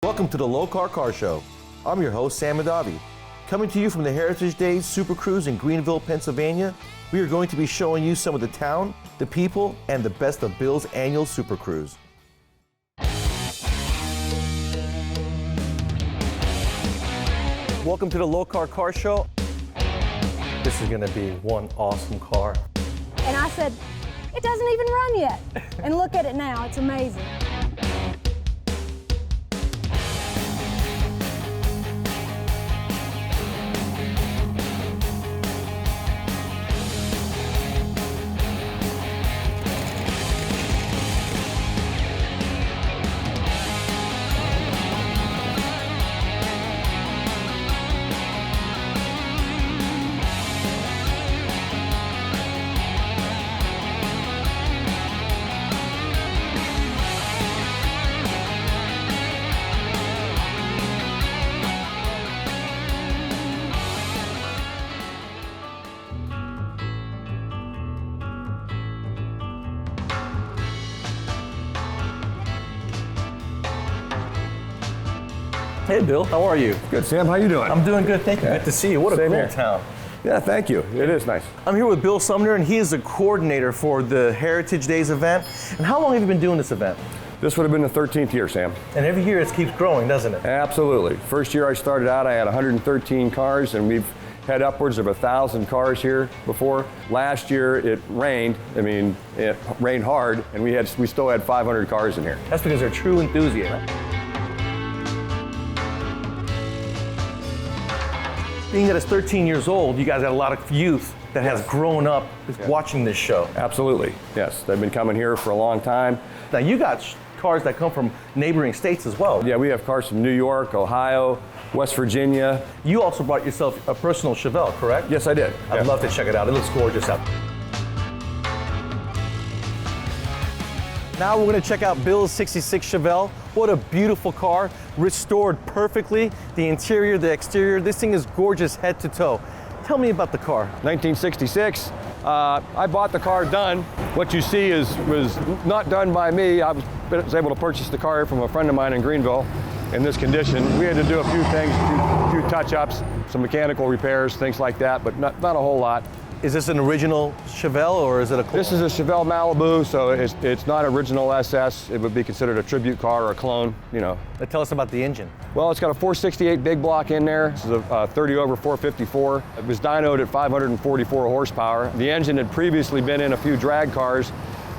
Welcome to the Lokar Car Show. I'm your host, Sam Madavi. Coming to you from the Heritage Days Super Cruise in Greenville, Pennsylvania, we are going to be showing you some of the town, the people, and the best of Bill's annual Super Cruise. Welcome to the Lokar Car Show. This is gonna be one awesome car. And I said, it doesn't even run yet. And look at it now, it's amazing. Hey Bill, how are you? Good, Sam. How you doing? I'm doing good, thank you. Good to see you. What a Same cool here. town. Yeah, thank you. It is nice. I'm here with Bill Sumner, and he is the coordinator for the Heritage Days event. And how long have you been doing this event? This would have been the 13th year, Sam. And every year it keeps growing, doesn't it? Absolutely. First year I started out, I had 113 cars, and we've had upwards of 1,000 cars here before. Last year it rained. It rained hard, and we still had 500 cars in here. That's because they're true enthusiasts. Being that it's 13 years old, you guys got a lot of youth that has grown up watching this show. Absolutely, yes. They've been coming here for a long time. Now you got cars that come from neighboring states as well. Yeah, we have cars from New York, Ohio, West Virginia. You also brought yourself a personal Chevelle, correct? Yes, I did. I'd love to check it out. It looks gorgeous out. Now we're going to check out Bill's 66 Chevelle. What a beautiful car, restored perfectly. The interior, the exterior, this thing is gorgeous head to toe. Tell me about the car. 1966. I bought the car done. What you see was not done by me. I was able to purchase the car from a friend of mine in Greenville in this condition. We had to do a few things, a few touch-ups, some mechanical repairs, things like that, but not a whole lot. Is this an original Chevelle or is it a clone? This is a Chevelle Malibu, so it's not original SS. It would be considered a tribute car or a clone, you know. Tell us about the engine. Well, it's got a 468 big block in there. This is a 30 over 454. It was dynoed at 544 horsepower. The engine had previously been in a few drag cars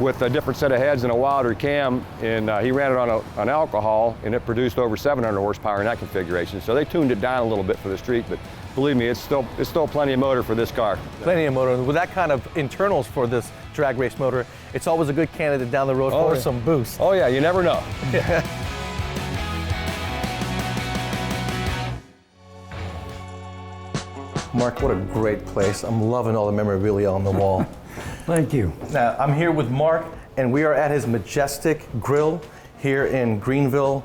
with a different set of heads and a wilder cam, and he ran it on alcohol, and it produced over 700 horsepower in that configuration. So they tuned it down a little bit for the street, but believe me, it's still plenty of motor for this car. Plenty of motor. With that kind of internals for this drag race motor, it's always a good candidate down the road for some boost. Oh yeah, you never know. Mark, what a great place. I'm loving all the memorabilia on the wall. Thank you. Now, I'm here with Mark, and we are at his majestic grill here in Greenville,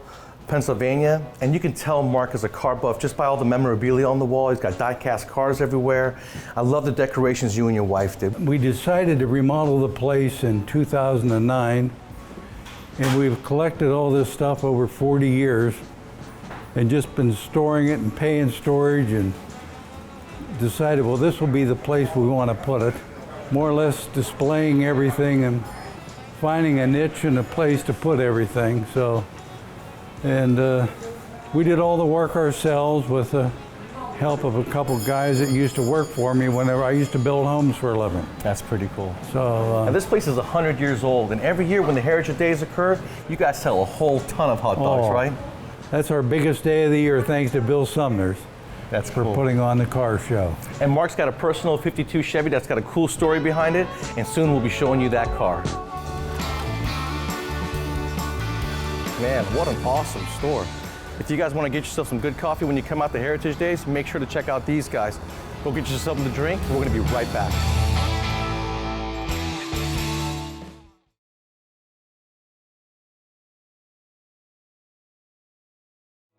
Pennsylvania. And you can tell Mark is a car buff just by all the memorabilia on the wall. He's got die-cast cars everywhere. I love the decorations you and your wife did. We decided to remodel the place in 2009, and we've collected all this stuff over 40 years and just been storing it and paying storage, and decided, well, this will be the place we want to put it. More or less displaying everything and finding a niche and a place to put everything. So, and we did all the work ourselves with the help of a couple guys that used to work for me whenever I used to build homes for a living. That's pretty cool. So now this place is 100 years old, and every year when the Heritage Days occur, you guys sell a whole ton of hot dogs, right? That's our biggest day of the year, thanks to Bill Sumner's. That's for cool. Putting on the car show. And Mark's got a personal 52 Chevy that's got a cool story behind it, and soon we'll be showing you that car. Man, what an awesome store. If you guys want to get yourself some good coffee when you come out to Heritage Days, make sure to check out these guys. Go get yourself something to drink, and we're going to be right back.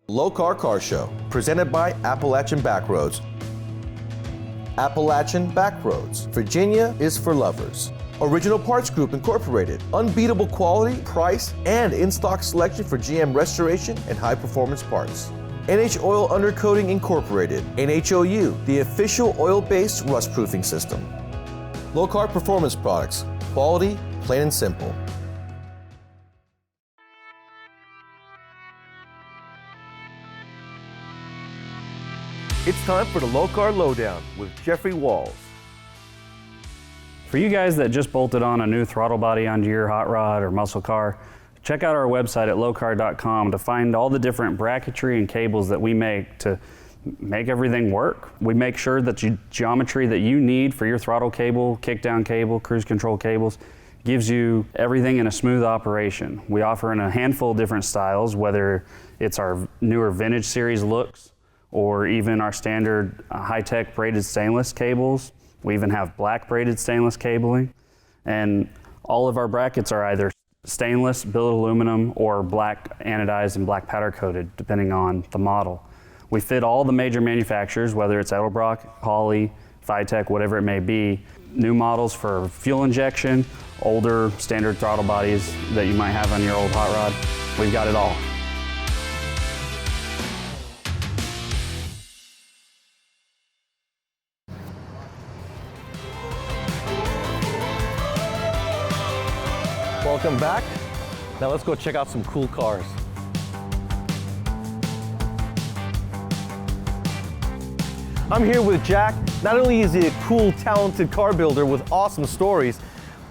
Lokar Car Show, presented by Appalachian Backroads. Appalachian Backroads. Virginia is for lovers. Original Parts Group Incorporated. Unbeatable quality, price, and in-stock selection for GM restoration and high-performance parts. NH Oil Undercoating Incorporated. NHOU, the official oil-based rust-proofing system. Lokar Performance Products. Quality, plain and simple. It's time for the Lokar Lowdown with Jeffrey Walls. For you guys that just bolted on a new throttle body onto your hot rod or muscle car, check out our website at lokar.com to find all the different bracketry and cables that we make to make everything work. We make sure that the geometry that you need for your throttle cable, kickdown cable, cruise control cables gives you everything in a smooth operation. We offer in a handful of different styles, whether it's our newer vintage series looks or even our standard high-tech braided stainless cables. We even have black braided stainless cabling. And all of our brackets are either stainless, billet aluminum, or black anodized and black powder coated, depending on the model. We fit all the major manufacturers, whether it's Edelbrock, Holley, Phytech, whatever it may be. New models for fuel injection, older standard throttle bodies that you might have on your old hot rod. We've got it all. Welcome back. Now let's go check out some cool cars. I'm here with Jack. Not only is he a cool, talented car builder with awesome stories,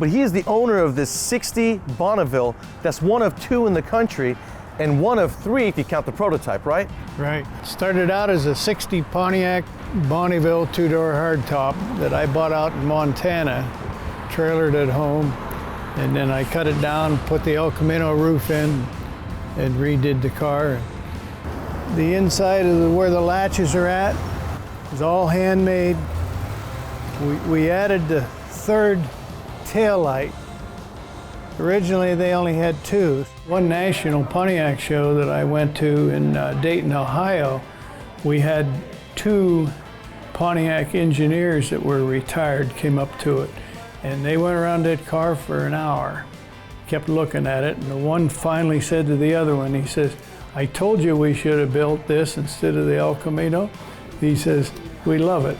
but he is the owner of this 60 Bonneville that's one of 2 in the country and one of 3 if you count the prototype, right? Right. Started out as a 60 Pontiac Bonneville 2-door hardtop that I bought out in Montana, trailered at home, and then I cut it down, put the El Camino roof in, and redid the car. The inside of where the latches are at is all handmade. We added the 3rd tail light. Originally they only had 2. One national Pontiac show that I went to in Dayton, Ohio, we had 2 Pontiac engineers that were retired came up to it. And they went around that car for an hour, kept looking at it, and the one finally said to the other one, he says, "I told you we should have built this instead of the El Camino." He says, "We love it."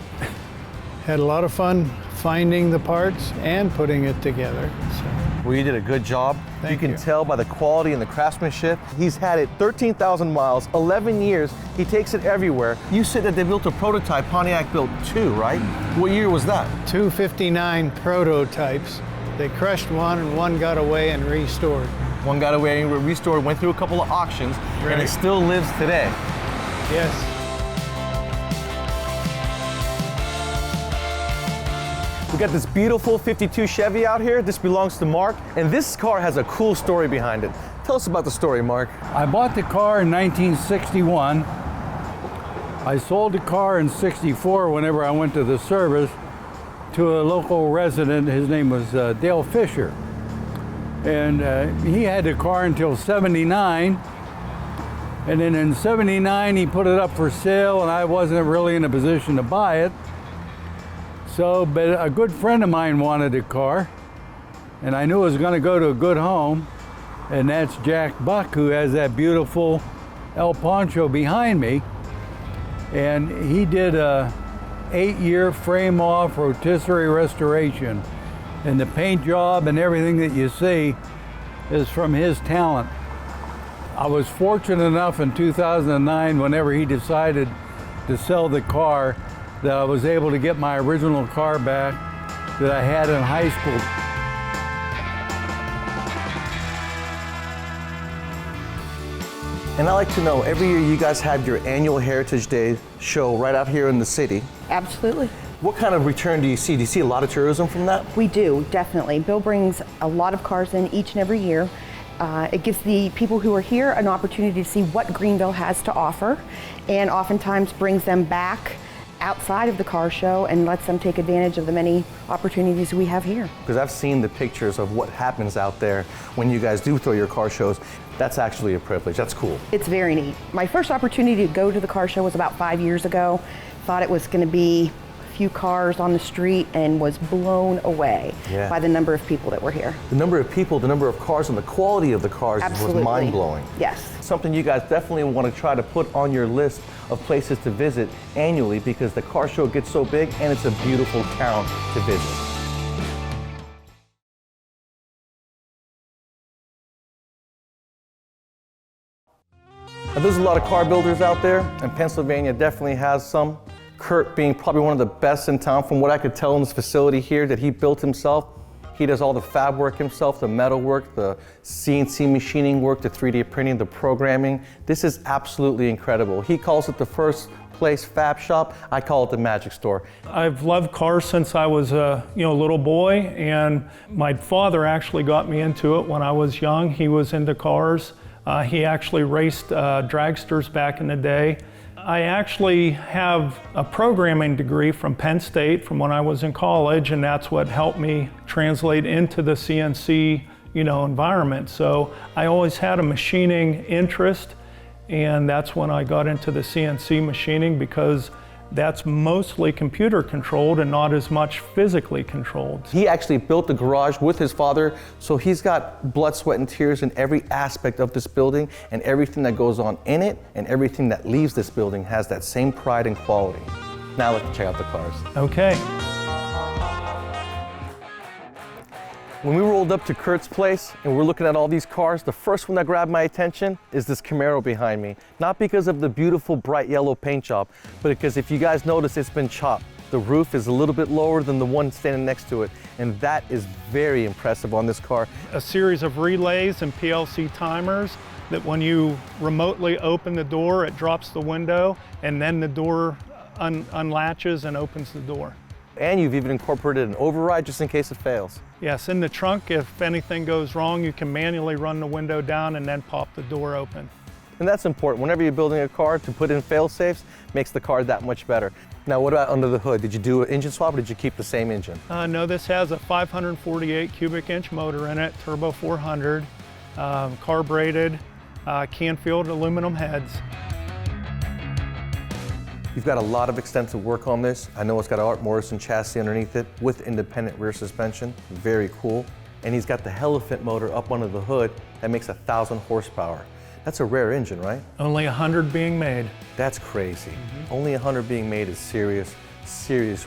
Had a lot of fun finding the parts and putting it together. So. Well, you did a good job. Thank you you. can tell by the quality and the craftsmanship. He's had it 13,000 miles, 11 years. He takes it everywhere. You said that they built a prototype. Pontiac built 2, right? What year was that? 259 prototypes. They crushed one and one got away and restored. One got away and restored, went through a couple of auctions, and Right. it still lives today. Yes. We got this beautiful 52 Chevy out here. This belongs to Mark, and this car has a cool story behind it. Tell us about the story, Mark. I bought the car in 1961. I sold the car in 64 whenever I went to the service to a local resident. His name was Dale Fisher. And he had the car until 79. And then in 79, he put it up for sale, and I wasn't really in a position to buy it. So, but a good friend of mine wanted the car, and I knew it was going to go to a good home, and that's Jack Buck, who has that beautiful El Poncho behind me. And he did a 8-year frame-off rotisserie restoration, and the paint job and everything that you see is from his talent. I was fortunate enough in 2009, whenever he decided to sell the car, that I was able to get my original car back that I had in high school. And I like to know, every year you guys have your annual Heritage Day show right out here in the city. Absolutely. What kind of return do you see? Do you see a lot of tourism from that? We do, definitely. Bill brings a lot of cars in each and every year. It gives the people who are here an opportunity to see what Greenville has to offer, and oftentimes brings them back outside of the car show and lets them take advantage of the many opportunities we have here. Because I've seen the pictures of what happens out there when you guys do throw your car shows. That's actually a privilege. That's cool. It's very neat. My first opportunity to go to the car show was about 5 years ago. Thought it was going to be a few cars on the street and was blown away by the number of people that were here. The number of people, the number of cars, and the quality of the cars was mind-blowing. Yes. Something you guys definitely want to try to put on your list of places to visit annually, because the car show gets so big and it's a beautiful town to visit. Now, there's a lot of car builders out there, and Pennsylvania definitely has some. Kurt being probably one of the best in town, from what I could tell in this facility here that he built himself. He does all the fab work himself, the metal work, the CNC machining work, the 3D printing, the programming. This is absolutely incredible. He calls it the first place fab shop. I call it the magic store. I've loved cars since I was a little boy, and my father actually got me into it when I was young. He was into cars. He actually raced dragsters back in the day. I actually have a programming degree from Penn State from when I was in college, and that's what helped me translate into the CNC, environment. So I always had a machining interest, and that's when I got into the CNC machining, because that's mostly computer controlled and not as much physically controlled. He actually built the garage with his father, so he's got blood, sweat, and tears in every aspect of this building, and everything that goes on in it and everything that leaves this building has that same pride and quality. Now let's check out the cars. Okay. When we rolled up to Kurt's place and we're looking at all these cars, the first one that grabbed my attention is this Camaro behind me. Not because of the beautiful bright yellow paint job, but because if you guys notice, it's been chopped. The roof is a little bit lower than the one standing next to it, and that is very impressive on this car. A series of relays and PLC timers that when you remotely open the door, it drops the window, and then the door unlatches and opens the door. And you've even incorporated an override just in case it fails. Yes, in the trunk, if anything goes wrong, you can manually run the window down and then pop the door open. And that's important. Whenever you're building a car, to put in fail-safes makes the car that much better. Now, what about under the hood? Did you do an engine swap, or did you keep the same engine? No, this has a 548 cubic inch motor in it, turbo 400, carbureted, can-filled aluminum heads. You've got a lot of extensive work on this. I know it's got an Art Morrison chassis underneath it with independent rear suspension. Very cool. And he's got the Elephant motor up under the hood that makes 1,000 horsepower. That's a rare engine, right? Only 100 being made. That's crazy. Only 100 being made is serious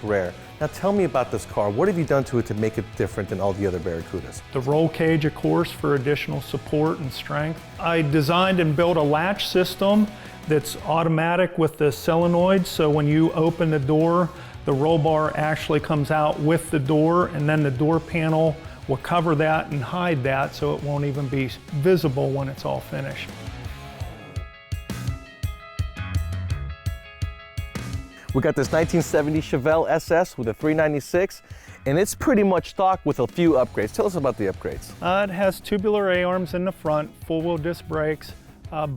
rare. Now tell me about this car. What have you done to it to make it different than all the other Barracudas? The roll cage, of course, for additional support and strength. I designed and built a latch system that's automatic with the solenoid, so when you open the door, the roll bar actually comes out with the door, and then the door panel will cover that and hide that so it won't even be visible when it's all finished. We got this 1970 Chevelle SS with a 396, and it's pretty much stock with a few upgrades. Tell us about the upgrades. It has tubular A-arms in the front, four-wheel disc brakes,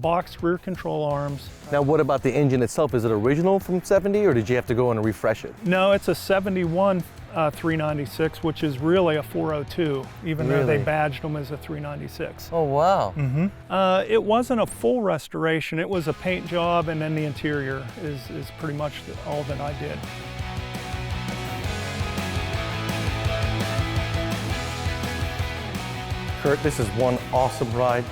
boxed rear control arms. Now what about the engine itself? Is it original from 70, or did you have to go in and refresh it? No, it's a 71 396, which is really a 402, even though they badged them as a 396. Oh, wow. It wasn't a full restoration. It was a paint job, and then the interior is pretty much all that I did. Kurt, this is one awesome ride.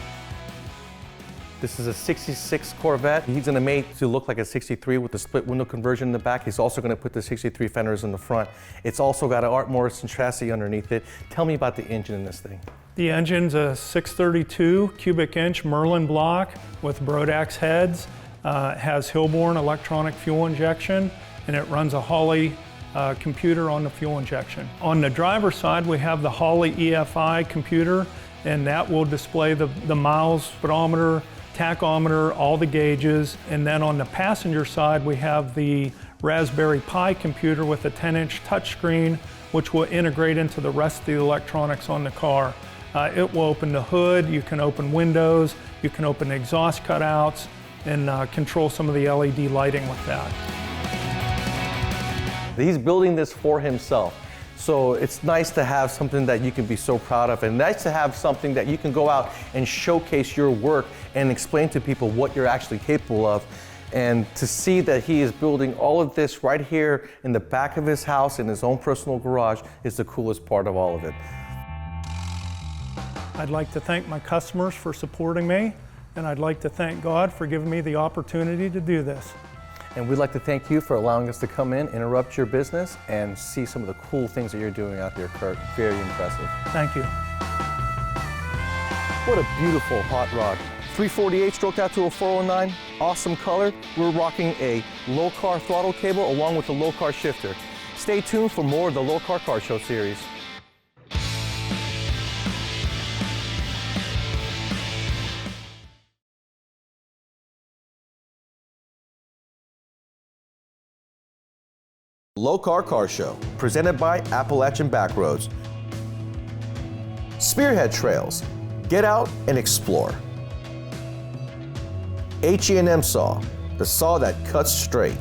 This is a 66 Corvette. He's gonna make it to look like a 63 with the split window conversion in the back. He's also gonna put the 63 fenders in the front. It's also got an Art Morrison chassis underneath it. Tell me about the engine in this thing. The engine's a 632 cubic inch Merlin block with Brodax heads. It has Hilborn electronic fuel injection, and it runs a Holley computer on the fuel injection. On the driver's side, we have the Holley EFI computer, and that will display the miles, speedometer, tachometer, all the gauges. And then on the passenger side, we have the Raspberry Pi computer with a 10-inch touchscreen, which will integrate into the rest of the electronics on the car. It will open the hood, you can open windows, you can open exhaust cutouts, and control some of the LED lighting with that. He's building this for himself. So it's nice to have something that you can be so proud of, and nice to have something that you can go out and showcase your work and explain to people what you're actually capable of. And to see that he is building all of this right here in the back of his house in his own personal garage is the coolest part of all of it. I'd like to thank my customers for supporting me, and I'd like to thank God for giving me the opportunity to do this. And we'd like to thank you for allowing us to come in, interrupt your business, and see some of the cool things that you're doing out here, Kurt. Very impressive. Thank you. What a beautiful hot rod. 348 stroked out to a 409, awesome color. We're rocking a Lokar throttle cable along with the Lokar shifter. Stay tuned for more of the Lokar Car Show series. Lokar Car Show, presented by Appalachian Backroads. Spearhead Trails, get out and explore. H&M Saw, the saw that cuts straight.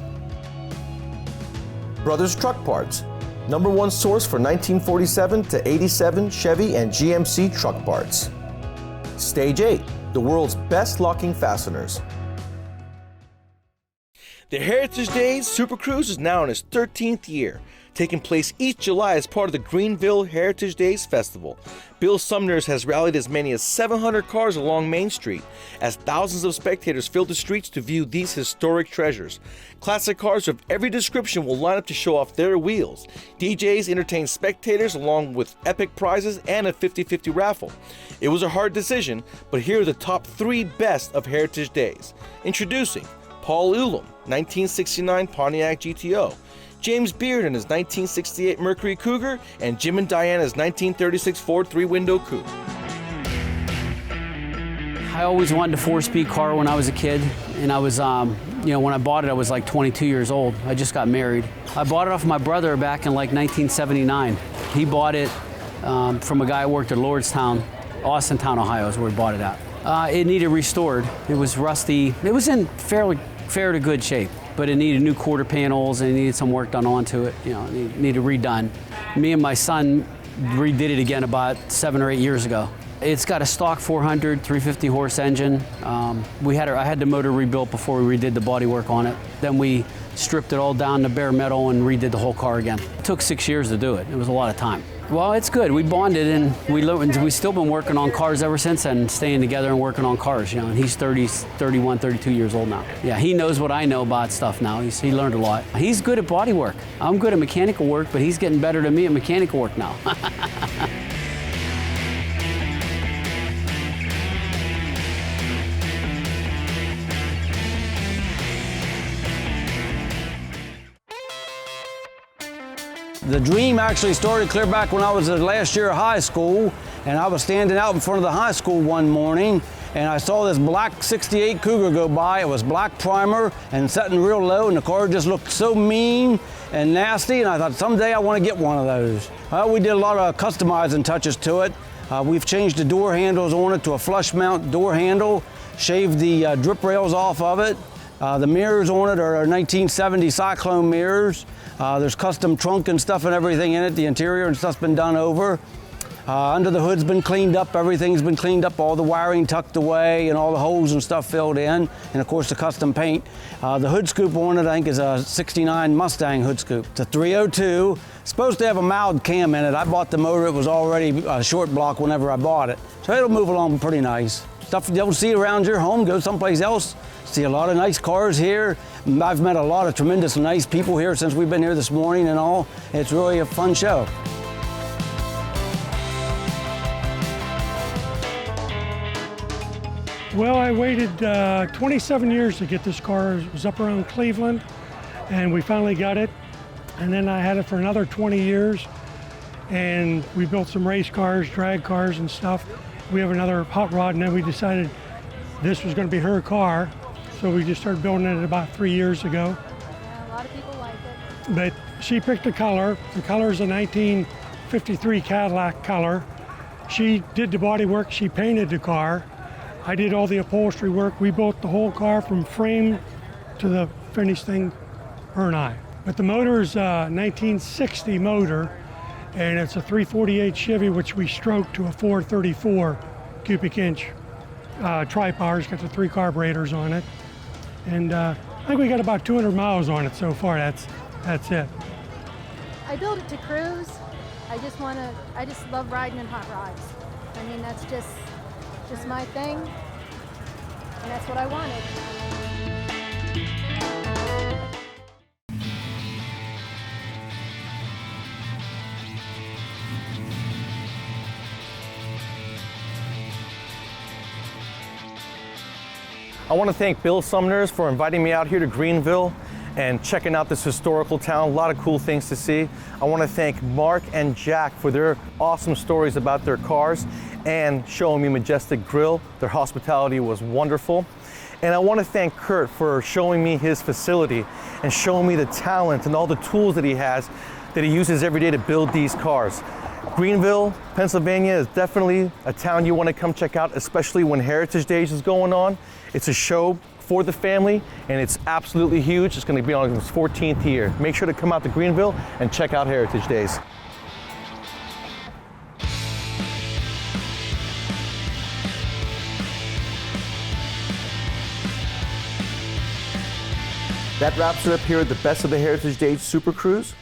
Brothers Truck Parts, #1 source for 1947 to 87 Chevy and GMC truck parts. Stage 8, the world's best locking fasteners. The Heritage Days Super Cruise is now in its 13th year, taking place each July as part of the Greenville Heritage Days Festival. Bill Sumner's has rallied as many as 700 cars along Main Street, as thousands of spectators fill the streets to view these historic treasures. Classic cars of every description will line up to show off their wheels. DJs entertain spectators along with epic prizes and a 50-50 raffle. It was a hard decision, but here are the top 3 best of Heritage Days. Introducing Paul Ulam, 1969 Pontiac GTO, James Beard in his 1968 Mercury Cougar, and Jim and Diana's 1936 Ford 3-window coupe. I always wanted a 4-speed car when I was a kid, and I was, when I bought it, I was like 22 years old. I just got married. I bought it off my brother back in like 1979. He bought it from a guy who worked at Lordstown, Austintown, Ohio is where he bought it at. It needed restored. It was rusty. It was in fair to good shape, but it needed new quarter panels and it needed some work done onto it. It needed redone. Me and my son redid it again about 7 or 8 years ago. It's got a stock 400, 350 horse engine. I had the motor rebuilt before we redid the bodywork on it. Then we stripped it all down to bare metal and redid the whole car again. It took 6 years to do it. It was a lot of time. Well, it's good. We bonded and we've still been working on cars ever since then, staying together and working on cars. And he's 30, 31, 32 years old now. Yeah, he knows what I know about stuff now. He learned a lot. He's good at body work. I'm good at mechanical work, but he's getting better than me at mechanical work now. The dream actually started clear back when I was in last year of high school, and I was standing out in front of the high school one morning, and I saw this black 68 Cougar go by. It was black primer and setting real low, and the car just looked so mean and nasty, and I thought someday I want to get one of those. Well, we did a lot of customizing touches to it. We've changed the door handles on it to a flush mount door handle, shaved the drip rails off of it. The mirrors on it are 1970 Cyclone mirrors. There's custom trunk and stuff and everything in it. The interior and stuff's been done over. Under the hood's been cleaned up. Everything's been cleaned up. All the wiring tucked away and all the holes and stuff filled in. And of course the custom paint. The hood scoop on it I think is a 69 Mustang hood scoop. It's a 302. It's supposed to have a mild cam in it. I bought the motor. It was already a short block whenever I bought it. So it'll move along pretty nice. Stuff you don't see around your home, go someplace else. See a lot of nice cars here. I've met a lot of tremendous nice people here since we've been here this morning and all. It's really a fun show. Well, I waited 27 years to get this car. It was up around Cleveland, and we finally got it. And then I had it for another 20 years, and we built some race cars, drag cars and stuff. We have another hot rod, and then we decided this was going to be her car. So we just started building it about 3 years ago. Yeah, a lot of people like it. But she picked a color. The color is a 1953 Cadillac color. She did the body work. She painted the car. I did all the upholstery work. We built the whole car from frame to the finished thing, her and I. But the motor is a 1960 motor, and it's a 348 Chevy, which we stroked to a 434 cubic inch tri-power. It's got the 3 carburetors on it. And I think we got about 200 miles on it so far. That's it. I built it to cruise. I just love riding in hot rods. I mean, that's just my thing, and that's what I wanted. I want to thank Bill Sumners for inviting me out here to Greenville and checking out this historical town. A lot of cool things to see. I want to thank Mark and Jack for their awesome stories about their cars and showing me Majestic Grill. Their hospitality was wonderful. And I want to thank Kurt for showing me his facility and showing me the talent and all the tools that he has that he uses every day to build these cars. Greenville, Pennsylvania is definitely a town you want to come check out, especially when Heritage Days is going on. It's a show for the family, and it's absolutely huge. It's going to be on its 14th year. Make sure to come out to Greenville and check out Heritage Days. That wraps it up here at the Best of the Heritage Days Super Cruise.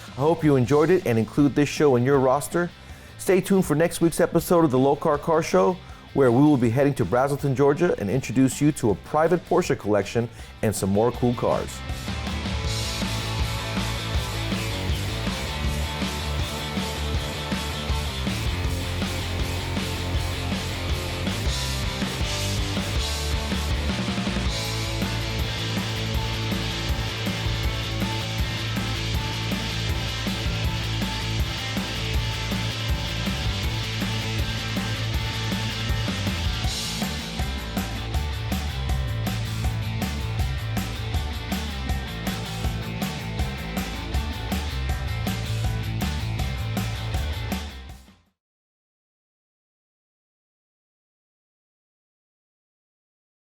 I hope you enjoyed it and include this show in your roster. Stay tuned for next week's episode of the Lokar Car Show, where we will be heading to Braselton, Georgia, and introduce you to a private Porsche collection and some more cool cars.